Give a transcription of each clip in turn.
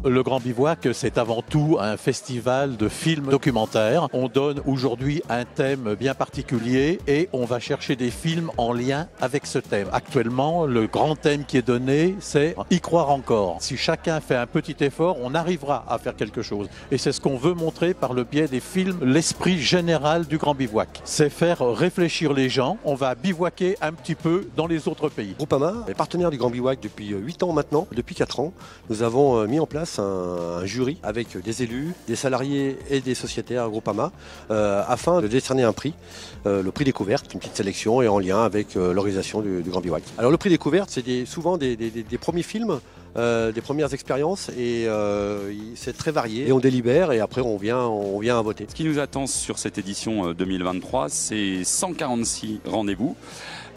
Le Grand Bivouac, c'est avant tout un festival de films documentaires. On donne aujourd'hui un thème bien particulier et on va chercher des films en lien avec ce thème. Actuellement, le grand thème qui est donné, c'est y croire encore. Si chacun fait un petit effort, on arrivera à faire quelque chose. Et c'est ce qu'on veut montrer par le biais des films, l'esprit général du Grand Bivouac. C'est faire réfléchir les gens. On va bivouaquer un petit peu dans les autres pays. Groupama est partenaire du Grand Bivouac depuis 8 ans maintenant. Depuis 4 ans, nous avons mis en place un jury avec des élus, des salariés et des sociétaires Groupama afin de décerner un prix, le prix découverte, une petite sélection et en lien avec l'organisation du Grand Bivouac. Alors le prix découverte, c'est souvent des premiers films, des premières expériences et c'est très varié. Et on délibère et après on vient à voter. Ce qui nous attend sur cette édition 2023, c'est 146 rendez-vous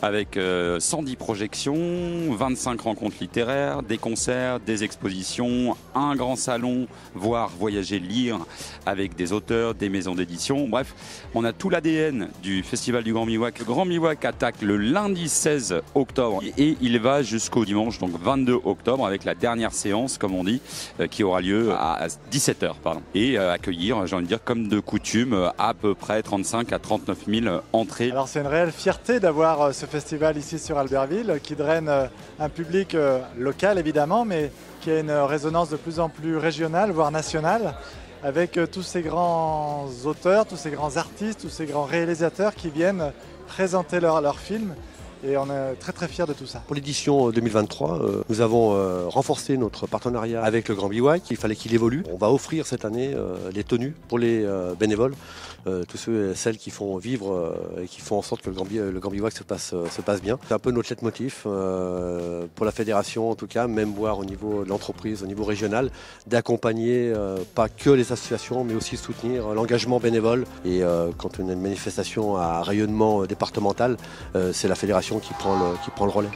avec 110 projections, 25 rencontres littéraires, des concerts, des expositions, un grand salon, voire voyager, lire avec des auteurs, des maisons d'édition. Bref, on a tout l'ADN du Festival du Grand Bivouac. Le Grand Bivouac attaque le lundi 16 octobre et il va jusqu'au dimanche, donc 22 octobre, avec la dernière séance, comme on dit, qui aura lieu à 17h. Et accueillir, j'ai envie de dire, comme de coutume, à peu près 35 à 39 000 entrées. Alors c'est une réelle fierté d'avoir ce festival ici sur Albertville qui draine un public local évidemment, mais qui a une résonance de plus en plus régionale, voire nationale, avec tous ces grands auteurs, tous ces grands artistes, tous ces grands réalisateurs qui viennent présenter leurs films. Et on est très très fiers de tout ça. Pour l'édition 2023, nous avons renforcé notre partenariat avec le Grand Bivouac. Il fallait qu'il évolue. On va offrir cette année les tenues pour les bénévoles, tous ceux et celles qui font vivre et qui font en sorte que le Grand Bivouac se passe bien. C'est un peu notre leitmotiv pour la fédération en tout cas, même voir au niveau de l'entreprise, au niveau régional, d'accompagner pas que les associations mais aussi soutenir l'engagement bénévole. Et quand on a une manifestation à rayonnement départemental, c'est la fédération qui prend le relais.